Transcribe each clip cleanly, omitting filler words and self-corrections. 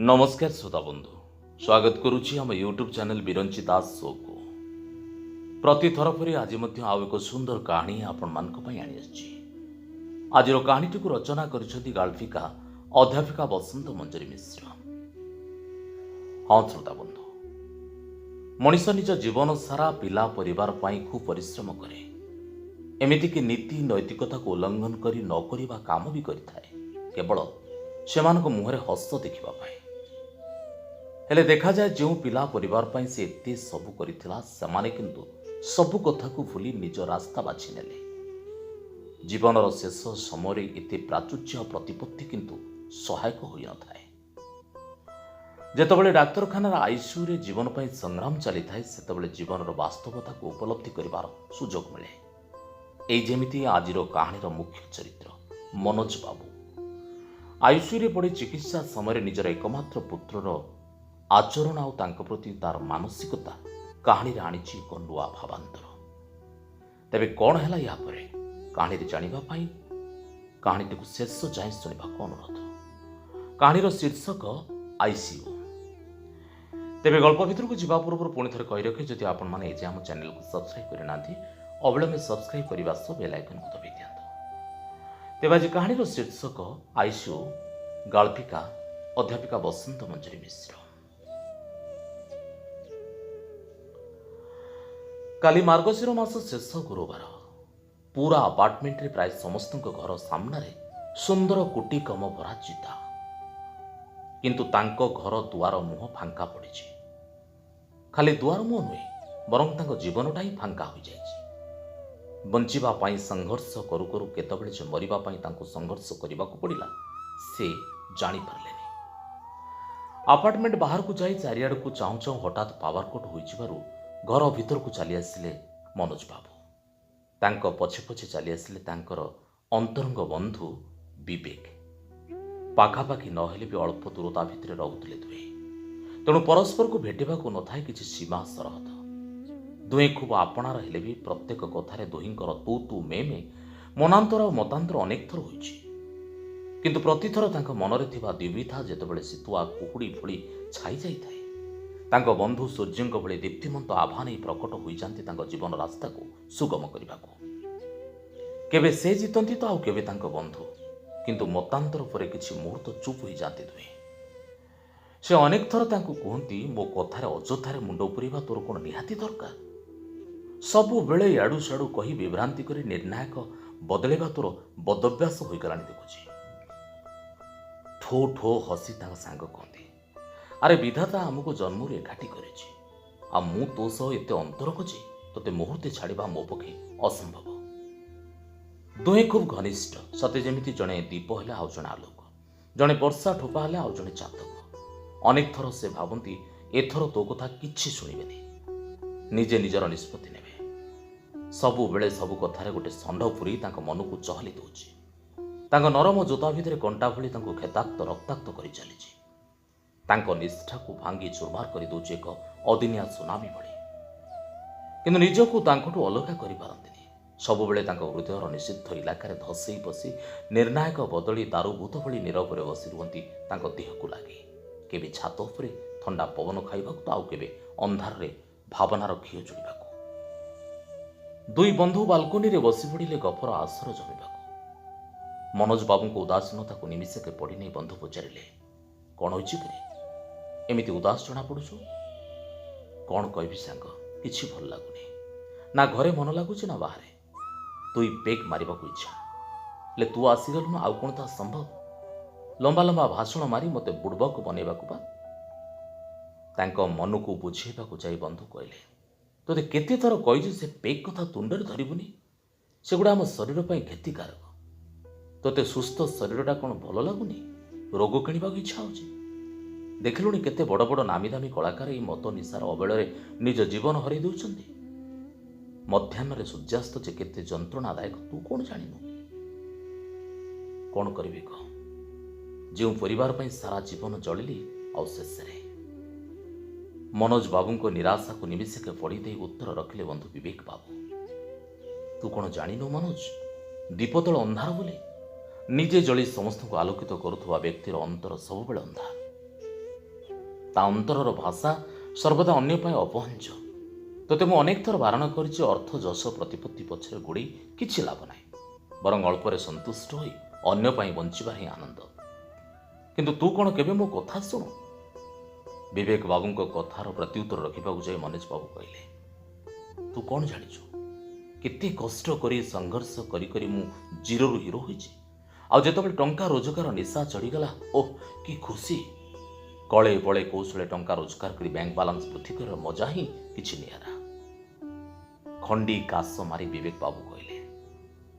नमस्कार श्रोता बंधु, स्वागत करुच्ची आम यूट्यूब चैनल बिरंची दास शो को। प्रति थर परी आज आउ एक सुंदर कहानी आपण मानक पई आनी आछि। आज कहानी को रचना करिसेंती गाल्फिका अध्यापिका बसंत मंजरी मिश्र। हाँ श्रोता बंधु, मनीष निज जीवन सारा पिला परिवार पाई खूब परिश्रम करे, एमिति कि नीति नैतिकता को उल्लंघन करी न करिबा काम भी करिथाए, केवल सेमानक मुहरे हस देखिबा पाए। हेले देखा जाए जो पिला परिवार पाई से एते सबु करिथिला, सेमाने किंतु सबु कथा को भूली निज रास्ता बाछि नेले। जीवनर शेष समय एते प्राचुर्य प्रतिपत्ति किंतु सहायक होई न थाए। जेतबेले डाक्तरखानार आईसीयू रे जीवन पाई संग्राम चली थाए, सेतबेले जीवनर वास्तवता को उपलब्धि करिवार सुजोग मिले। एई जेमिति आजिर कहानीर मुख्य चरित्र मनोज बाबू आईसीयू रे पड़ी चिकित्सा समय निजर एकमात्र पुत्रर आचरण आउ तांको प्रति तार मानसिकता कहानी रे आनिछि एक नुआ भावांतर। तेबे कौन हैला या परे कहानी रे जानिबा पाई कहानी को शेष जाए सुनिबा को अनुरोध। कहानीर शीर्षक आईसीयू। तेबे गल्प भितर को जीवा पूर्व पुणी थरे कहि रखे, जदि आपण माने एजे हम चैनल को सब्सक्राइब करि नाथि अबेले में सब्सक्राइब करिबा सो बेल आइकन को दबाइ दियंतु। तेबे आज कहानीर शीर्षक आईसीयू, गाल्फिका अध्यापिका बसंत मंजरी मिश्र। काली मार्गशीर मास शेष गुरुवार पूरा अपार्टमेंट रे प्राय समस्त घर सामने सुंदर कुटी कम भरा चिता, किंतु तांको घर दुआर मुह फांका पड़ी। खाली दुआर मुह नुहे बरं तांको जीवनटा ही फांका हो जाइछि। बंचिबा पाई संघर्ष करू करू केतबेले जे मरिबा पाई तांको संघर्ष करिबा को पड़िला से जानि पारलेनी। अपार्टमेंट बाहर को जाई चारियाड़ को चाहू चाहू हठात पावर कट होई जिबारु घर भीतर को चली आसिले मनोज बाबू। तांको पछे पछे चली आसिले तांकर अंतरंग बंधु विवेक। पाखापाखि नहेले भी अल्प दूरता भितर रहुथिले दुहे, तेणु परस्पर को भेटिबा को नथाय किछि सीमा सरहद। दुहे खूब आपणार हेले भी प्रत्येक कथारे दुहिंकर तू तू मे मे मनांतर और मतांतर अनेक थर होइछि, किंतु प्रतिथर तांको मनरे थिबा द्विविधा जेतेबेले सितुआ कुकुड़ी भଳି छाई जाइथाय, तांको बंधु सूर्यंक भଳି दीप्तिमंत आभा नहीं प्रकट होई जांती तांको जीवन रास्ता को सुगम करबाको। केबे से जीतंती तो आउ केबे तांको बंधु, किंतु मतांतर परे किछि मुहूर्त चुप होई जाते दुहे। से अनेक थर तांको कहंती, मो कथारे अजोथारे मुंड उपरिबा तोर कोन निहाती दरकार। सबु बेले याडू साडू कही विभ्रांति करी निर्णायक बदलेबा तोर बदभ्यास होई गलानी देखुछि। ठो ठो हसी तांको सांग कहंती, अरे विधाता आमको जन्म एकाठी करेछि, आ मु तो सह एते अंतर जे तोते मुहूर्ते छाड़िबा मो पक्षे असंभव। दुहे खूब घनिष्ठ, सते जेमिति जणे दीप हेले आउ जणे आलोक, जणे वर्षा ठोपा हेले आउ जणे चातक। अनेक थर से भावंती एथर तो कथा किछि शुणिबेनी, निजे निजर निष्पत्ति नेबे। सबु बेले सबु कथारे गोटे षंढ पुरी तांको मन को चहली दउछि। तांको नरम जोता भितरे कंटा भଳି तांको खेताक्त रक्ताक्त करि चलिछि। तांको निष्ठा को भांगी चुरमार कर दउछि एक अदिनिया सुनामी भଳି, किंतु निजको तांकोठु अलगा करि पारंतिनी। सबु बेले तांको हृदयर निषिद्ध इलाकार धसई बसी निर्णायक बदली दारुभूत भଳି नीरव रे बसी रुहंती तांको देह को लागे। केबे छात उपरे ठंडा पवन खाइबाकू तो आउ केबे अंधार रे भावनार खियो जुड़िबाकू। दुई बंधु बालकोनी रे बसी पड़िले गपर आसर जमिबाकू। मनोज बाबू को उदासीनता को निमिषके पड़ी नहीं बंधु पचारिले, कौन होइछि कि एमिति उदास जना पड़ुछु? कौन कहबी सांग, किछि भल लागुनी, ना घरे मन लागुछि ना बाहरे। तुई पेक मारिबा को इच्छा, ले तू आसीगलु आउ कोन ता संभव? लंबा लंबा भाषण मारी मते बुड़बक बनेबा को बा। तांको मन को बुझेबा को जाई बंधु कहले, तोते केते थर कहिछि से पेक कथा तुंडरे धरिबुनी, सेगुडा हम शरीर पई क्षतिकारक। तोते सुस्थ शरीरटा कोन भल लागुनी? रोग किणिबा को इच्छा होछि? देखिलुणी केते बड़ बड़ नामी दामी कलाकार एई मत निशार अबेଳରେ निज जीवन हरै दउछन्ती। मध्याह्न सूर्यास्त जे केते जंत्रणादायक तू कौन जानिनु? कौन करिबे कह? जो परिवार पई सारा जीवन जलिली आ शेषरे मनोज बाबू को निराशा को निमिषके पड़ी दे उत्तर रखिले बंधु विवेक बाबू। तू कौन जानिनु मनोज, दीपतल अंधार बोली निजे जली समस्त को आलोकित करुवा व्यक्तिर अंतर सबुबेले अंधार। ତା ଅନ୍ତରର ଭାଷା ସର୍ବଦା ଅନ୍ୟ ପାଇଁ ଅପହଞ୍ଚ। ତୋତେ ମୁଁ ଅନେକ ଥର ବାରଣ କରିଛି, ଅର୍ଥ ଯଶ ପ୍ରତିପତ୍ତି ପଛରେ ଗୋଡ଼େଇ କିଛି ଲାଭ ନାହିଁ, ବରଂ ଅଳ୍ପରେ ସନ୍ତୁଷ୍ଟ ହୋଇ ଅନ୍ୟ ପାଇଁ ବଞ୍ଚିବା ହିଁ ଆନନ୍ଦ। କିନ୍ତୁ ତୁ କ'ଣ କେବେ ମୋ କଥା ଶୁଣୁ? ବିବେକ ବାବୁଙ୍କ କଥାର ପ୍ରତ୍ୟୁତ୍ତର ରଖିବାକୁ ଯାଇ ମନୋଜ ବାବୁ କହିଲେ, ତୁ କ'ଣ ଜାଣିଛୁ କେତେ କଷ୍ଟ କରି ସଂଘର୍ଷ କରି କରି ମୁଁ ଜିରୋରୁ ହିରୋ ହୋଇଛି। ଆଉ ଯେତେବେଳେ ଟଙ୍କା ରୋଜଗାର ନିଶା ଚଢ଼ିଗଲା, ଓଃ କି ଖୁସି। କଳେ ବଳେ କୌଶଳେ ଟଙ୍କା ରୋଜଗାର କରି ବ୍ୟାଙ୍କ ବାଲାନ୍ସ ବୃଦ୍ଧି କରିବାର ମଜା ହିଁ କିଛି ନିଆରା। ଖଣ୍ଡି କାଶ ମାରି ବିବେକ ବାବୁ କହିଲେ,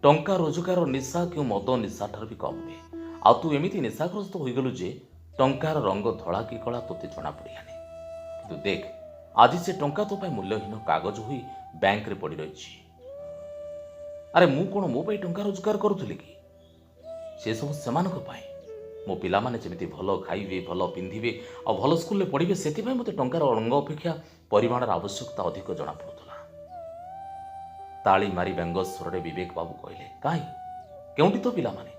ଟଙ୍କା ରୋଜଗାର ନିଶା କେଉଁ ମଦ ନିଶା ଠାରୁ ବି କମ୍ ନୁହେଁ। ଆଉ ତୁ ଏମିତି ନିଶାଗ୍ରସ୍ତ ହୋଇଗଲୁ ଯେ ଟଙ୍କାର ରଙ୍ଗ ଧଳା କି କଳା ତୋତେ ଜଣାପଡ଼ିଲାନି। କିନ୍ତୁ ଦେଖ, ଆଜି ସେ ଟଙ୍କା ତୋ ପାଇଁ ମୂଲ୍ୟହୀନ କାଗଜ ହୋଇ ବ୍ୟାଙ୍କରେ ପଡ଼ି ରହିଛି। ଆରେ ମୁଁ କ'ଣ ମୋ ପାଇଁ ଟଙ୍କା ରୋଜଗାର କରୁଥିଲି କି? ସେସବୁ ସେମାନଙ୍କ ପାଇଁ। ମୋ ପିଲାମାନେ ଯେମିତି ଭଲ ଖାଇବେ, ଭଲ ପିନ୍ଧିବେ ଆଉ ଭଲ ସ୍କୁଲରେ ପଢ଼ିବେ, ସେଥିପାଇଁ ମୋତେ ଟଙ୍କାର ରଙ୍ଗ ଅପେକ୍ଷା ପରିମାଣର ଆବଶ୍ୟକତା ଅଧିକ ଜଣାପଡ଼ୁଥିଲା। ତାଳି ମାରି ବ୍ୟଙ୍ଗ ସ୍ୱରରେ ବିବେକ ବାବୁ କହିଲେ, କାହିଁ କେଉଁଠି ତୋ ପିଲାମାନେ?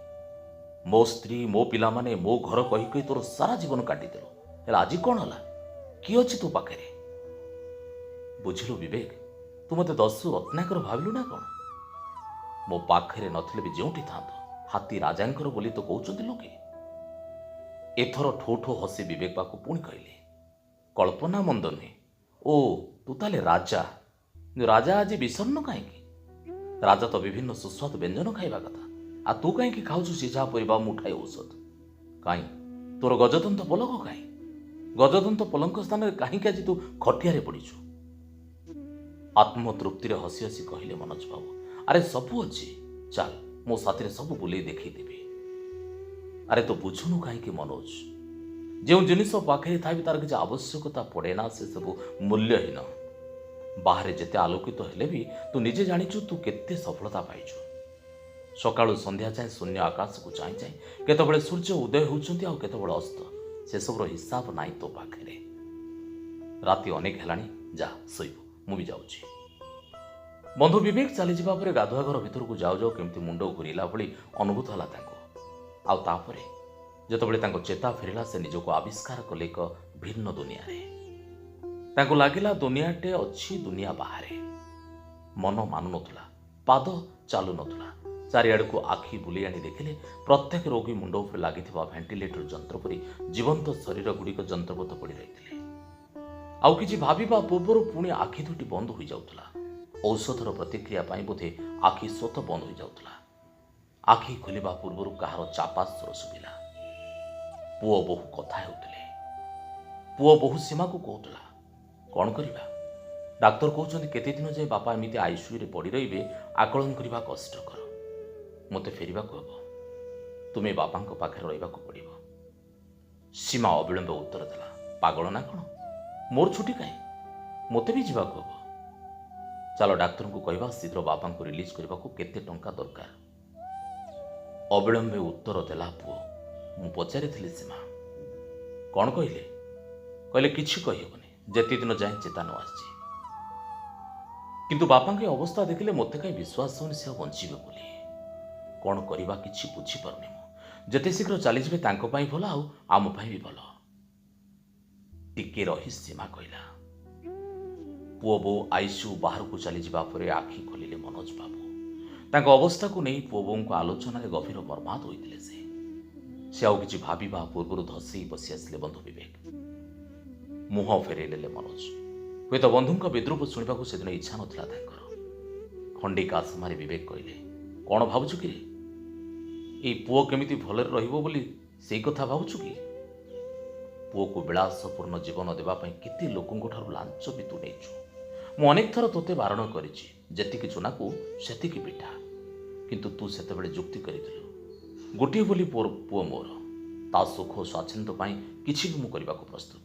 ମୋ ସ୍ତ୍ରୀ, ମୋ ପିଲାମାନେ, ମୋ ଘର କହି କହି ତୋର ସାରା ଜୀବନ କାଟିଦେଲୁ। ହେଲେ ଆଜି କ'ଣ ହେଲା? କିଏ ଅଛି ତୋ ପାଖରେ? ବୁଝିଲୁ ବିବେକ, ତୁ ମୋତେ ଦସ୍ୟୁ ରତ୍ନାକର ଭାବିଲୁ ନା କ'ଣ? ମୋ ପାଖରେ ନଥିଲେ ବି ଯେଉଁଠି ଥାନ୍ତୁ, ହାତୀ ରାଜାଙ୍କର ବୋଲି ତ କହୁଛନ୍ତି ଲୋକେ। ଏଥର ଠୋ ଠୋ ହସି ବିବେକ ବାବୁ ପୁଣି କହିଲେ, କଳ୍ପନା ମନ୍ଦ ନୁହେଁ। ଓ ତୁ ତାହେଲେ ରାଜା। ରାଜା ଆଜି ବିଷଣ୍ଣ କାହିଁକି? ରାଜା ତ ବିଭିନ୍ନ ସୁସ୍ୱାଦୁ ବ୍ୟଞ୍ଜନ ଖାଇବା କଥା। ଆଉ ତୁ କାହିଁକି ଖାଉଛୁ ସିଝା ପରିବା, ମୁଠାଏ ଔଷଧ? କାହିଁ ତୋର ଗଜଦନ୍ତ ପଲଙ୍କ କାହିଁ? ଗଜଦନ୍ତ ପଲଙ୍କ ସ୍ଥାନରେ କାହିଁକି ଆଜି ତୁ ଖଟିଆରେ ପଡ଼ିଛୁ? ଆତ୍ମତୃପ୍ତିରେ ହସି ହସି କହିଲେ ମନୋଜ ବାବୁ, ଆରେ ସବୁ ଅଛି, ଚାଲ ମୋ ସାଥିରେ ସବୁ ବୁଲେଇ ଦେଖେଇଦେବି। ଆରେ ତୁ ବୁଝୁନୁ କାହିଁକି ମନୋଜ? ଯେଉଁ ଜିନିଷ ପାଖରେ ଥାଏ ବି ତାର କିଛି ଆବଶ୍ୟକତା ପଡ଼େ ନା, ସେସବୁ ମୂଲ୍ୟହୀନ। ବାହାରେ ଯେତେ ଆଲୋକିତ ହେଲେ ବି ତୁ ନିଜେ ଜାଣିଛୁ ତୁ କେତେ ସଫଳତା ପାଇଛୁ। ସକାଳୁ ସନ୍ଧ୍ୟା ଯାଏଁ ଶୂନ୍ୟ ଆକାଶକୁ ଚାହିଁ ଚାହିଁ କେତେବେଳେ ସୂର୍ଯ୍ୟ ଉଦୟ ହେଉଛନ୍ତି ଆଉ କେତେବେଳେ ଅସ୍ତ, ସେସବୁର ହିସାବ ନାହିଁ ତୋ ପାଖରେ। ରାତି ଅନେକ ହେଲାଣି, ଯା ଶୋଇବୁ, ମୁଁ ବି ଯାଉଛି। ବନ୍ଧୁ ବିବେକ ଚାଲିଯିବା ପରେ ଗାଧୁଆ ଘର ଭିତରକୁ ଯାଉ ଯାଉ କେମିତି ମୁଣ୍ଡ ଘୁରିଲା ଭଳି ଅନୁଭୂତ ହେଲା ତାଙ୍କୁ। ଆଉ ତାପରେ ଯେତେବେଳେ ତାଙ୍କ ଚେତା ଫେରିଲା, ସେ ନିଜକୁ ଆବିଷ୍କାର କଲେ ଏକ ଭିନ୍ନ ଦୁନିଆରେ। ତାଙ୍କୁ ଲାଗିଲା ଦୁନିଆଟେ ଅଛି ଦୁନିଆ ବାହାରେ। ମନ ମାନୁନଥିଲା, ପାଦ ଚାଲୁନଥିଲା। ଚାରିଆଡ଼କୁ ଆଖି ବୁଲେଇ ଆଣି ଦେଖିଲେ ପ୍ରତ୍ୟେକ ରୋଗୀ ମୁଣ୍ଡ ଉପରେ ଲାଗିଥିବା ଭେଣ୍ଟିଲେଟର ଯନ୍ତ୍ର ପରି ଜୀବନ୍ତ ଶରୀର ଗୁଡ଼ିକ ଯନ୍ତ୍ରବତ ପଡ଼ି ରହିଥିଲେ। ଆଉ କିଛି ଭାବିବା ପୂର୍ବରୁ ପୁଣି ଆଖି ଦୁଇଟି ବନ୍ଦ ହୋଇଯାଉଥିଲା। ଔଷଧର ପ୍ରତିକ୍ରିୟା ପାଇଁ ବୋଧେ ଆଖି ସ୍ୱତଃ ବନ୍ଦ ହୋଇଯାଉଥିଲା। ଆଖି ଖୋଲିବା ପୂର୍ବରୁ କାହାର ଚାପା ସ୍ୱର ଶୁଭିଲା। ପୁଅ ବୋହୂ କଥା ହେଉଥିଲେ। ପୁଅ ବୋହୂ ସୀମାକୁ କହୁଥିଲା, କ'ଣ କରିବା? ଡାକ୍ତର କହୁଛନ୍ତି କେତେ ଦିନ ଯାଏ ବାପା ଏମିତି ଆଇସିୟୁରେ ପଡ଼ି ରହିବେ, ଆକଳନ କରିବା କଷ୍ଟକର। ମୋତେ ଫେରିବାକୁ ହେବ, ତୁମେ ବାପାଙ୍କ ପାଖରେ ରହିବାକୁ ପଡ଼ିବ। ସୀମା ଅବିଳମ୍ବ ଉତ୍ତର ଦେଲା, ପାଗଳ ନା କ'ଣ? ମୋର ଛୁଟି କାହିଁ? ମୋତେ ବି ଯିବାକୁ ହେବ। ଚାଲ ଡାକ୍ତରଙ୍କୁ କହିବା ଶୀଘ୍ର ବାପାଙ୍କୁ ରିଲିଜ୍ କରିବାକୁ କେତେ ଟଙ୍କା ଦରକାର। ଅବିଳମ୍ବେ ଉତ୍ତର ଦେଲା ପୁଅ। ମୁଁ ପଚାରିଥିଲି ସୀମା। କ'ଣ କହିଲେ? କହିଲେ କିଛି କହିହେବନି, ଯେତେ ଦିନ ଯାଏଁ ଚେତା ନ ଆସିଛି। କିନ୍ତୁ ବାପାଙ୍କ ଅବସ୍ଥା ଦେଖିଲେ ମୋତେ କାହିଁ ବିଶ୍ୱାସ ହଉନି ସେ ଆଉ ବଞ୍ଚିବେ ବୋଲି। କ'ଣ କରିବା କିଛି ବୁଝିପାରୁନି ମୁଁ। ଯେତେ ଶୀଘ୍ର ଚାଲିଯିବେ ତାଙ୍କ ପାଇଁ ଭଲ, ଆଉ ଆମ ପାଇଁ ବି ଭଲ। ଟିକେ ରହି ସୀମା କହିଲା। ପୁଅ ବୋଉ ଆଇସିୟୁ ବାହାରକୁ ଚାଲିଯିବା ପରେ ଆଖି ଖୋଲିଲେ ମନୋଜ ବାବୁ। ତାଙ୍କ ଅବସ୍ଥାକୁ ନେଇ ପୁଅ ବୋଉଙ୍କ ଆଲୋଚନାରେ ଗଭୀର ମର୍ମାହତ ହୋଇଥିଲେ ସେ ଆଉ କିଛି ଭାବିବା ପୂର୍ବରୁ ଧସେଇ ବସି ଆସିଲେ ବନ୍ଧୁ ବିବେକ। ମୁହଁ ଫେରେଇ ନେଲେ ମନୋଜ। ହୁଏତ ବନ୍ଧୁଙ୍କ ବିଦ୍ରୂପ ଶୁଣିବାକୁ ସେଦିନ ଇଚ୍ଛା ନଥିଲା ତାଙ୍କର। ଖଣ୍ଡି କାଶ ମାରି ବିବେକ କହିଲେ, କ'ଣ ଭାବୁଛୁ କି? ଏଇ ପୁଅ କେମିତି ଭଲରେ ରହିବ ବୋଲି ସେଇ କଥା ଭାବୁଛୁ କି? ପୁଅକୁ ବିଳାସପୂର୍ଣ୍ଣ ଜୀବନ ଦେବା ପାଇଁ କେତେ ଲୋକଙ୍କ ଠାରୁ ଲାଞ୍ଚ ବି ତୁ ନେଇଛୁ। ମୁଁ ଅନେକ ଥର ତୋତେ ବାରଣ କରିଛି, ଯେତିକି ଚୁନାକୁ ସେତିକି ପିଠା। କିନ୍ତୁ ତୁ ସେତେବେଳେ ଯୁକ୍ତି କରିଥିଲୁ, ଗୋଟିଏ ବୋଲି ପୁଅ ମୋର, ତା ସୁଖ ସ୍ୱାଚ୍ଛନ୍ଦ୍ୟ ପାଇଁ କିଛି ବି ମୁଁ କରିବାକୁ ପ୍ରସ୍ତୁତ।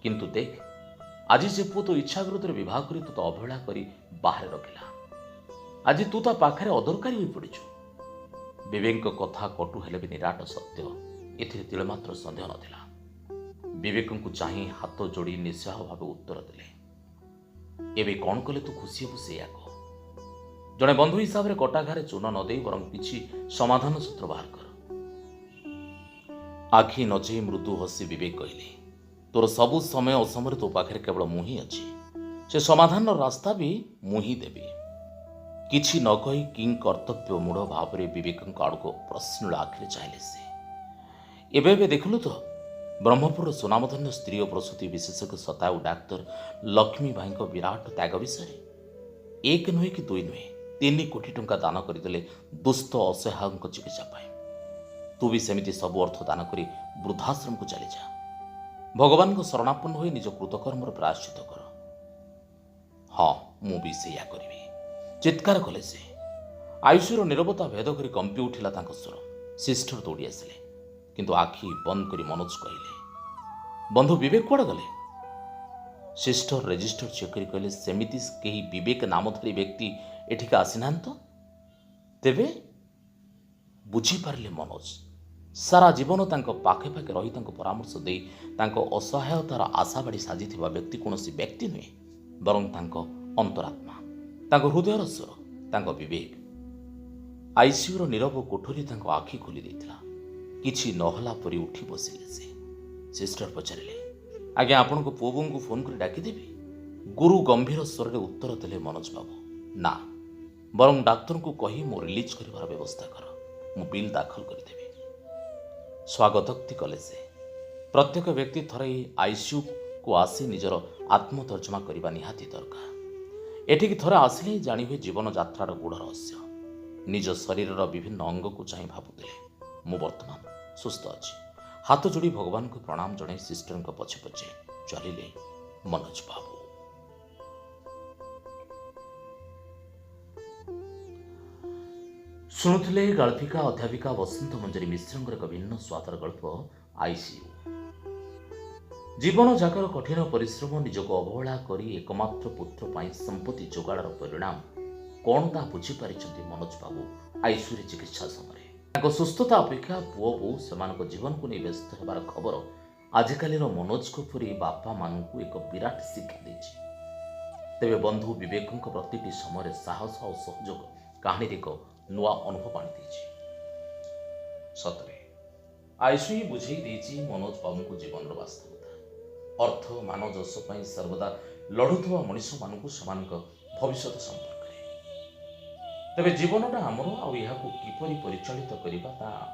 କିନ୍ତୁ ଦେଖ, ଆଜି ସେ ପୁଅ ତୋ ଇଚ୍ଛା ବିରୁଦ୍ଧରେ ବିବାହ କରି ତୋତେ ଅବହେଳା କରି ବାହାରେ ରଖିଲା। ଆଜି ତୁ ତା ପାଖରେ ଅଦରକାରୀ ହୋଇ ପଡ଼ିଛୁ। ବିବେକଙ୍କ କଥା କଟୁ ହେଲେ ବି ନିରାଟ ସତ୍ୟ, ଏଥିରେ ତିଳେମାତ୍ର ସନ୍ଦେହ ନଥିଲା। ବିବେକଙ୍କୁ ଚାହିଁ ହାତ ଯୋଡ଼ି ନିଃସ୍ୱାହ ଭାବେ ଉତ୍ତର ଦେଲେ, ଏବେ କ'ଣ କଲେ ତୁ ଖୁସି ହେବୁ ସେଇଆ କହ। ଜଣେ ବନ୍ଧୁ ହିସାବରେ କଟାଘାରେ ଚୂନ ନ ଦେଇ ବରଂ କିଛି ସମାଧାନ ସୂତ୍ର ବାହାର କର। ଆଖି ନଜେଇ ମୃଦୁ ହସି ବିବେକ କହିଲେ, तोर सबु समय असमय तो पाखे केवल मु ही अच्छी से समाधान रास्ता भी मु ही देवी किछि न कही किंग कर्तव्य मूढ़ भाव में विवेक आड़ को प्रश्न आखिरी चाहले से एबे देखलु तो ब्रह्मपुर सुनामधन्य स्त्री और प्रसूति विशेषज्ञ शतायु डाक्तर लक्ष्मी भाई विराट त्याग विषय एक नुहे कि दुई नुहे 3 कोटी टंका दान करदे दुस्थ असहाय चिकित्सा पाए तू भी सेमिति सब अर्थ दान कर वृद्धाश्रम को चली जा भगवान को शरणापन्न हो निज कृतकर्मर प्रायश्चित कर हाँ मु भी से करी चित्कार कले से आयुष्यर निरवता भेद कर कंपी उठिला स्वर सिस्टर दौड़ी आसिले किंतु आखि बंद कर मनोज कहले बंधु विवेक कुआड़े गले सिस्टर रेजिस्टर चेक कर कहले सेमिति कहीं विवेक नामधारी व्यक्ति एठिक आसीना तो तेबे बुझीपारे मनोज सारा जीवन तांको पाखे पाखे रही तांको परामर्श दे तांको असहायतार आशाबाड़ी साजी व्यक्ति कौन व्यक्ति नुहे बरं तांको अंतरात्मा तांको हृदयर स्वर तांको विवेक आईसीयूर नीरव कोठरी तांको आखि खोली देथिला किछि नहला परी उठी बसिले से सिस्टर पचारिले आज्ञा आपण को पुओ को फोन कर डाकी देबी गुरु गंभीर स्वर रे उत्तर देले मनोज बाबू ना बरं डाक्तर को कही मो रिलीज करिवार व्यवस्था कर मु बिल दाखल कर देबी स्वागतोक्ति कले से प्रत्येक व्यक्ति थरे आईसीयू को आसी निजर आत्मतर्जमा करने निहाती दरकार एठिकी थरे आसिले ही जानी हुए जीवन यात्रार गूढ़ रहस्य निज शरीर विभिन्न अंग को चाह भावुले मु वर्तमान सुस्थ अच्छी हाथ जोड़ी भगवान को प्रणाम जन सिस्टर पछे पछे चलिले मनोज बाबू। शुणुले गाल्पिका अध्यापिका वसंत मंजरी मिश्र एक भिन्न स्वादर गल्प आईसीयू जीवन जाकर कठिन परिश्रम निजक अवहेला करी एकमात्र पुत्र पाई संपत्ति जोगाड़र परिणाम कौन ता बुझीपारी मनोज बाबू आईसीयू चिकित्सा समय सुस्थता अपेक्षा पुओ बो से जीवन को नहीं व्यस्त होबार खबर आजिकालीर मनोज को परी बापा मानू एक विराट शिक्षा देछि तेबे बंधु विवेक प्रति समय साहस और सहयोग कहानी एक नुआ अनुभव आनी सतरे आईसीयू बुझे देछि मनोज बाबू को जीवन वास्तवता अर्थ मान जस सर्वदा लड़ुवा मनीष मान भविष्य संपर्क तेरे जीवनटा आमर आपर परिचालित करने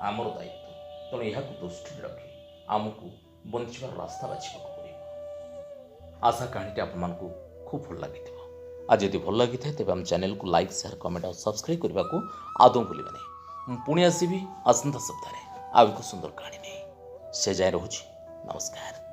आमर दायित्व तेणु यह दृष्टि रखी आमको बंचार रास्ता बाछा पड़ो। आशा कहानी आपण खूब भल लगी आज यदि भल लगी तेज आम चैनल को लाइक शेयर कमेंट और सब्सक्राइब करने को आदौ भूल नहीं पुणी आसवि आसंता सप्ताह आउ एक सुंदर कहानी नहीं से जाए रोच नमस्कार।